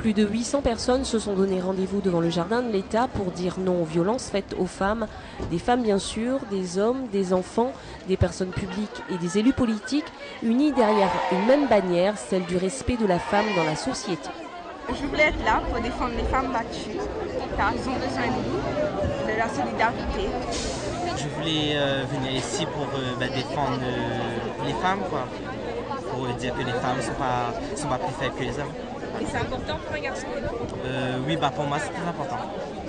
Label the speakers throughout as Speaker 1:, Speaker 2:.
Speaker 1: Plus de 800 personnes se sont donné rendez-vous devant le jardin de l'État pour dire non aux violences faites aux femmes. Des femmes bien sûr, des hommes, des enfants, des personnes publiques et des élus politiques, unis derrière une même bannière, celle du respect de la femme dans la société.
Speaker 2: Je voulais être là pour défendre les femmes battues, car elles ont besoin de nous, de la solidarité.
Speaker 3: Je voulais venir ici pour défendre les femmes, quoi. Pour dire que les femmes ne sont pas plus faibles que les hommes.
Speaker 2: Et c'est important pour un garçon?
Speaker 3: Oui, pour moi c'est très important.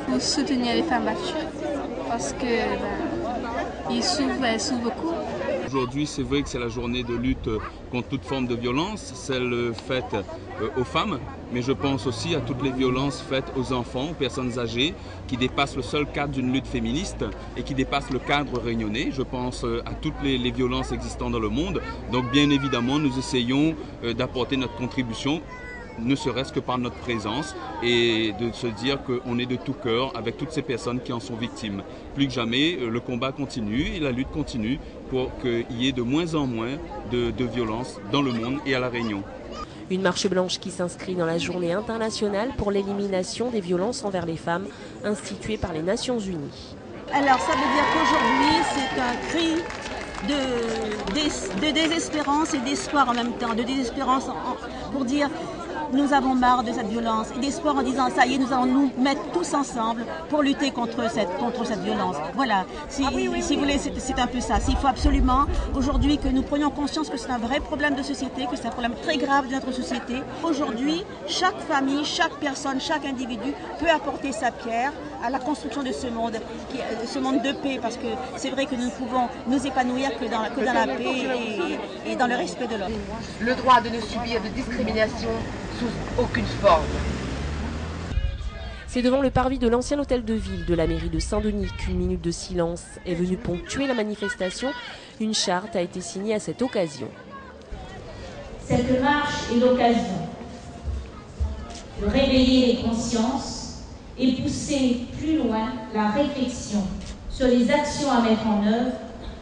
Speaker 4: Pour soutenir les femmes battues, parce que elles souffrent beaucoup.
Speaker 5: Aujourd'hui, c'est vrai que c'est la journée de lutte contre toute forme de violence, celle faite aux femmes, mais je pense aussi à toutes les violences faites aux enfants, aux personnes âgées, qui dépassent le seul cadre d'une lutte féministe et qui dépassent le cadre réunionnais. Je pense à toutes les violences existantes dans le monde. Donc bien évidemment, nous essayons d'apporter notre contribution, ne serait-ce que par notre présence, et de se dire qu'on est de tout cœur avec toutes ces personnes qui en sont victimes. Plus que jamais, le combat continue et la lutte continue pour qu'il y ait de moins en moins de violences dans le monde et à La Réunion.
Speaker 1: Une marche blanche qui s'inscrit dans la journée internationale pour l'élimination des violences envers les femmes, instituée par les Nations Unies.
Speaker 6: Alors ça veut dire qu'aujourd'hui c'est un cri de désespérance et d'espoir en même temps, de désespérance pour dire nous avons marre de cette violence, et d'espoir en disant ça y est, nous allons nous mettre tous ensemble pour lutter contre cette violence. Voilà, si vous voulez, c'est un peu ça. Il faut absolument aujourd'hui que nous prenions conscience que c'est un vrai problème de société, que c'est un problème très grave de notre société. Aujourd'hui, chaque famille, chaque personne, chaque individu peut apporter sa pierre à la construction de ce monde de paix, parce que c'est vrai que nous ne pouvons nous épanouir que dans la paix et dans le respect de l'homme.
Speaker 7: Le droit de ne subir de discrimination sous aucune forme.
Speaker 1: C'est devant le parvis de l'ancien hôtel de ville de la mairie de Saint-Denis qu'une minute de silence est venue ponctuer la manifestation. Une charte a été signée à cette occasion.
Speaker 8: Cette marche est l'occasion de réveiller les consciences et pousser plus loin la réflexion sur les actions à mettre en œuvre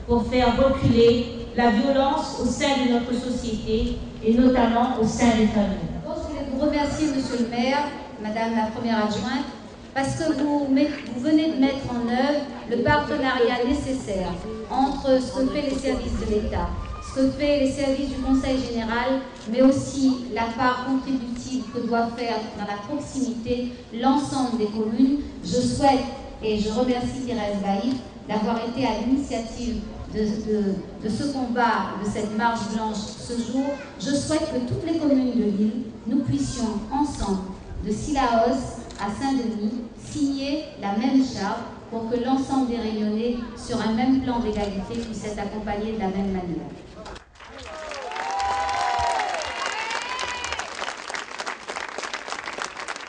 Speaker 8: pour faire reculer la violence au sein de notre société et notamment au sein des familles.
Speaker 9: Je voulais vous remercier, Monsieur le maire, Madame la première adjointe, parce que vous venez de mettre en œuvre le partenariat nécessaire entre ce que fait les services de l'État, ce que fait les services du Conseil général, mais aussi la part contributive que doit faire dans la proximité l'ensemble des communes. Je souhaite et je remercie Thérèse Baïf d'avoir été à l'initiative de ce combat, de cette marche blanche ce jour. Je souhaite que toutes les communes de l'île, nous puissions ensemble, de Sillaos à Saint-Denis, signer la même charte pour que l'ensemble des Réunionnais, sur un même plan d'égalité, puissent être accompagnés de la même manière.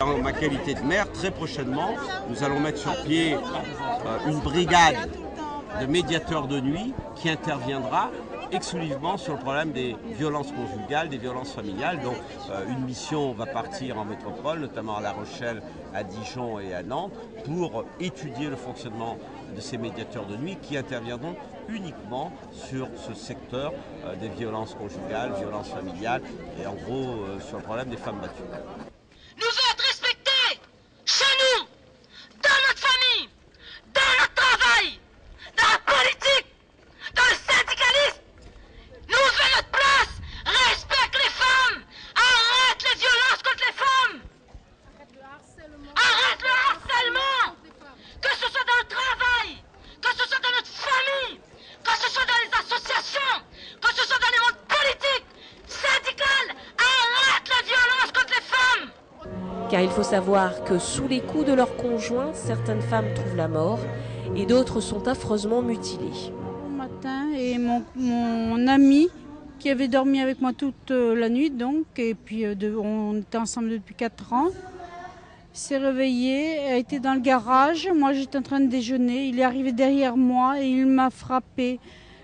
Speaker 10: En ma qualité de maire, très prochainement, nous allons mettre sur pied une brigade de médiateurs de nuit qui interviendra exclusivement sur le problème des violences conjugales, des violences familiales. Donc une mission va partir en métropole, notamment à La Rochelle, à Dijon et à Nantes, pour étudier le fonctionnement de ces médiateurs de nuit qui interviendront uniquement sur ce secteur des violences conjugales, violences familiales et en gros sur le problème des femmes battues.
Speaker 11: Nous voulons être respectés chez nous, dans notre famille, dans notre travail, dans la politique, dans le syndicalisme. Nous voulons notre place. Respecte les femmes. Arrête les violences contre les femmes. Arrête le harcèlement. Que ce soit dans le travail, que ce soit dans notre famille, que ce soit dans les associations, que ce soit dans les mondes politiques, syndicales. Arrête la violence contre les femmes.
Speaker 1: Car il faut savoir que sous les coups de leurs conjoints, certaines femmes trouvent la mort et d'autres sont affreusement mutilées.
Speaker 4: Au matin, et mon ami qui avait dormi avec moi toute la nuit, donc, et puis on était ensemble depuis 4 ans, s'est réveillé, a été dans le garage, moi j'étais en train de déjeuner, il est arrivé derrière moi et il m'a frappé.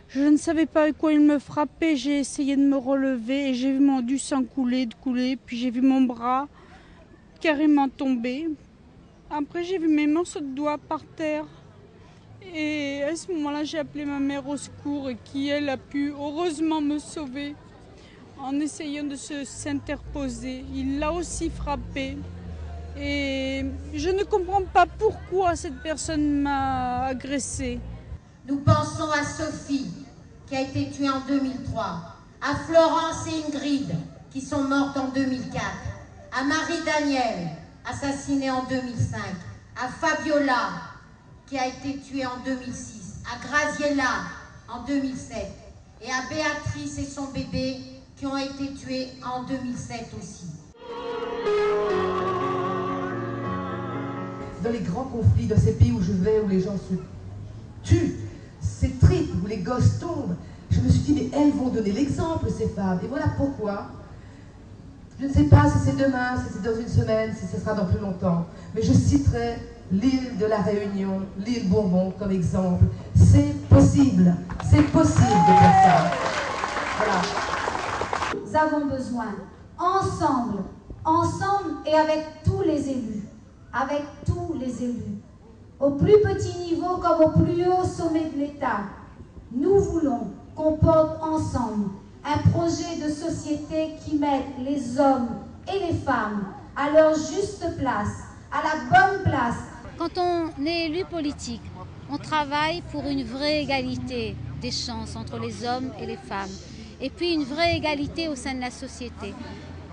Speaker 4: Je ne savais pas avec quoi il me frappait, j'ai essayé de me relever et j'ai vu du sang couler, puis j'ai vu mon bras carrément tombé. Après j'ai vu mes morceaux de doigts par terre et à ce moment-là j'ai appelé ma mère au secours et qui elle a pu heureusement me sauver. en essayant de s'interposer. Il l'a aussi frappé. Et je ne comprends pas pourquoi cette personne m'a agressée.
Speaker 12: Nous pensons à Sophie, qui a été tuée en 2003, à Florence et Ingrid, qui sont mortes en 2004, à Marie-Danielle, assassinée en 2005, à Fabiola, qui a été tuée en 2006, à Graziella en 2007, et à Béatrice et son bébé, qui ont été tués en 2007 aussi.
Speaker 7: Dans les grands conflits, dans ces pays où je vais, où les gens se tuent, ces tripes, où les gosses tombent, je me suis dit, mais elles vont donner l'exemple, ces femmes. Et voilà pourquoi. Je ne sais pas si c'est demain, si c'est dans une semaine, si ce sera dans plus longtemps, mais je citerai l'île de la Réunion, l'île Bourbon comme exemple. C'est possible de faire ça. Voilà.
Speaker 9: Nous avons besoin, ensemble et avec tous les élus, au plus petit niveau comme au plus haut sommet de l'État, nous voulons qu'on porte ensemble un projet de société qui mette les hommes et les femmes à leur juste place, à la bonne place.
Speaker 8: Quand on est élu politique, on travaille pour une vraie égalité des chances entre les hommes et les femmes, et puis une vraie égalité au sein de la société.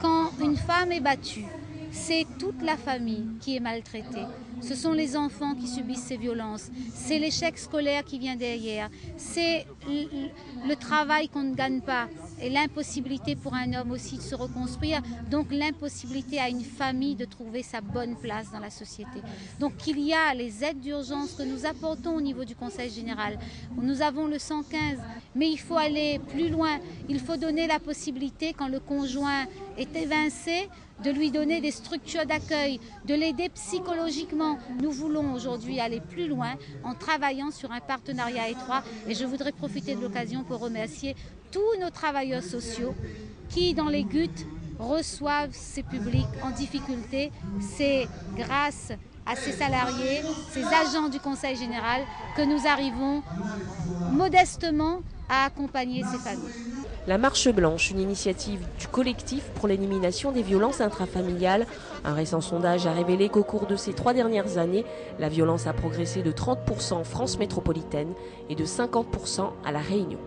Speaker 8: Quand une femme est battue, c'est toute la famille qui est maltraitée. Ce sont les enfants qui subissent ces violences. C'est l'échec scolaire qui vient derrière. C'est le travail qu'on ne gagne pas et l'impossibilité pour un homme aussi de se reconstruire. Donc l'impossibilité à une famille de trouver sa bonne place dans la société. Donc il y a les aides d'urgence que nous apportons au niveau du Conseil général. Nous avons le 115, mais il faut aller plus loin. Il faut donner la possibilité, quand le conjoint est évincé, de lui donner des structures d'accueil, de l'aider psychologiquement. Nous voulons aujourd'hui aller plus loin en travaillant sur un partenariat étroit, et je voudrais profiter de l'occasion pour remercier tous nos travailleurs sociaux qui, dans les GUT, reçoivent ces publics en difficulté. C'est grâce à ces salariés, ces agents du Conseil général, que nous arrivons modestement à accompagner ces familles.
Speaker 1: La Marche Blanche, une initiative du collectif pour l'élimination des violences intrafamiliales. Un récent sondage a révélé qu'au cours de ces 3 dernières années, la violence a progressé de 30% en France métropolitaine et de 50% à La Réunion.